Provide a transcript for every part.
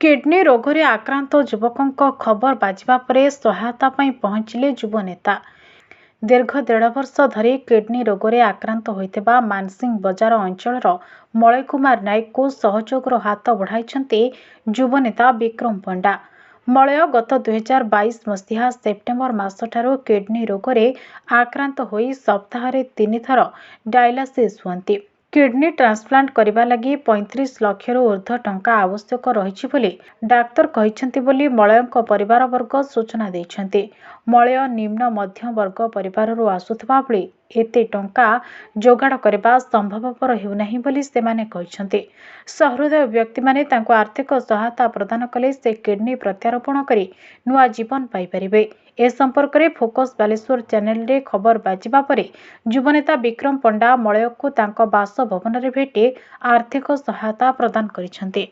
Kidney रोग रे आक्रांत युवकों खबर बाजिबा परे सहायता पाई पहुंचिले युव नेता। दीर्घ 1.5 वर्ष धरी किडनी रोग रे आक्रांत होइतिबा मानसिंह बजार अंचलर मलय कुमार नायक को सहयोगर हाथ बढ़ाइछन्ते युव नेता विक्रम पंडा। मलय गत 2022 मसीहा सेप्टेम्बर मासठारु किडनी रोग रे आक्रांत होई सप्ताह 3 थर डायलिसिस हुअन्ति। किडनी ट्रांसप्लांट करबा लगी 35 लाख रु ऊर्ध्व टंका आवश्यक रहिछि बोली डाक्तर कहिछन्ति बोली मलयଙ୍କ परिवार वर्ग सूचना दैछन्ति। मलय निम्न मध्यम वर्ग परिवार रु आसुथबा बेले एते टंका जोगाड़ करबा संभवपर हेउनाही बोली सेमाने कहिछन्ति। सहृदय व्यक्ति माने तांको आर्थिक सहायता प्रदान कले से किडनी प्रत्यारोपण करी नुआ जीवन पाई परिबे। ए संपर्क में फोकस बालेश्वर चैनल रे खबर बाजिबा परे युवनेता विक्रम पंडा मलय को तांको बासभवन रे भेटे आर्थिक सहायता प्रदान करिछन्ते।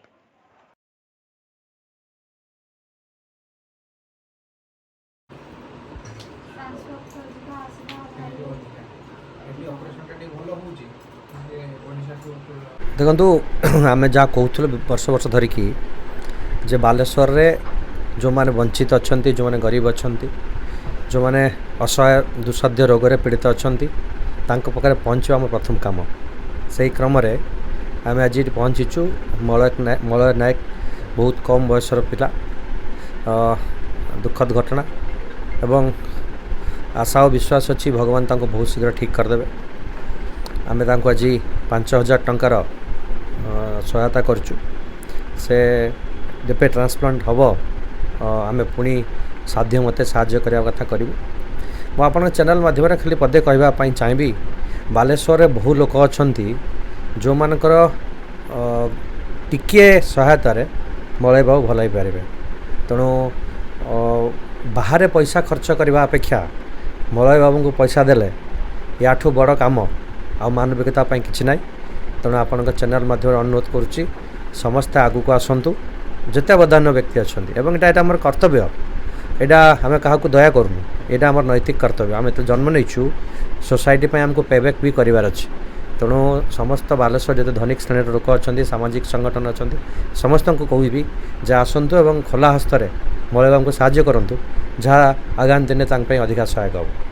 देखु आम जहाँ कहूल वर्ष वर्ष धरिकी जे बालेश्वर रे जो माने वंचित अच्छा जो माने गरीब अच्छा जो माने असहाय दुस्साध्य रोग रे पीड़ित अच्छा पाखे पहुँचवा आम प्रथम काम से क्रम आम आज पहुँचीचु। मलय नायक बहुत कम बयसर पिला दुखद घटना एवं आशा और विश्वास अच्छी भगवान तांको बहुत शीघ्र ठीक करदे। आम आज 5,000 टंकार सहायता करचु से जेपे ट्रांसप्लांट हम आम पुणी साध्य मते साहाय्य करने कथा करूँ। मु आपन चैनल माध्यम खाली पदे कहवाई चाहिए बालेश्वर रे बहु लोक अच्छा जो मानकर टिके सहायतार मलय बाबू भल पारे। तेणु बाहर पैसा खर्च करने अपेक्षा मलय बाबू को पैसा देले याठू बड़ काम आ मानविकता किसी ना। तेणु आपण चैनल माध्यम अनुरोध करुच्ची समस्ते आगू को आसतु जिते बदान्य व्यक्ति अच्छा एवं आम कर्तव्य यहाँ आम क्या दया करूँ यहाँ आम नैतिक कर्तव्य। आम तो जन्म नहीं सोसाइटी आमको पेबैक भी करार अच्छे। तेणु समस्त बालेश्वर जो धनिक श्रेणी लोक अच्छा सामाजिक संगठन अच्छा समस्त को कहबी जे आसतु एवं खोला हस्तरे मलय बाबू को साहाय्य करूँ जहाँ आगामी दिन अधिका सहायक हो।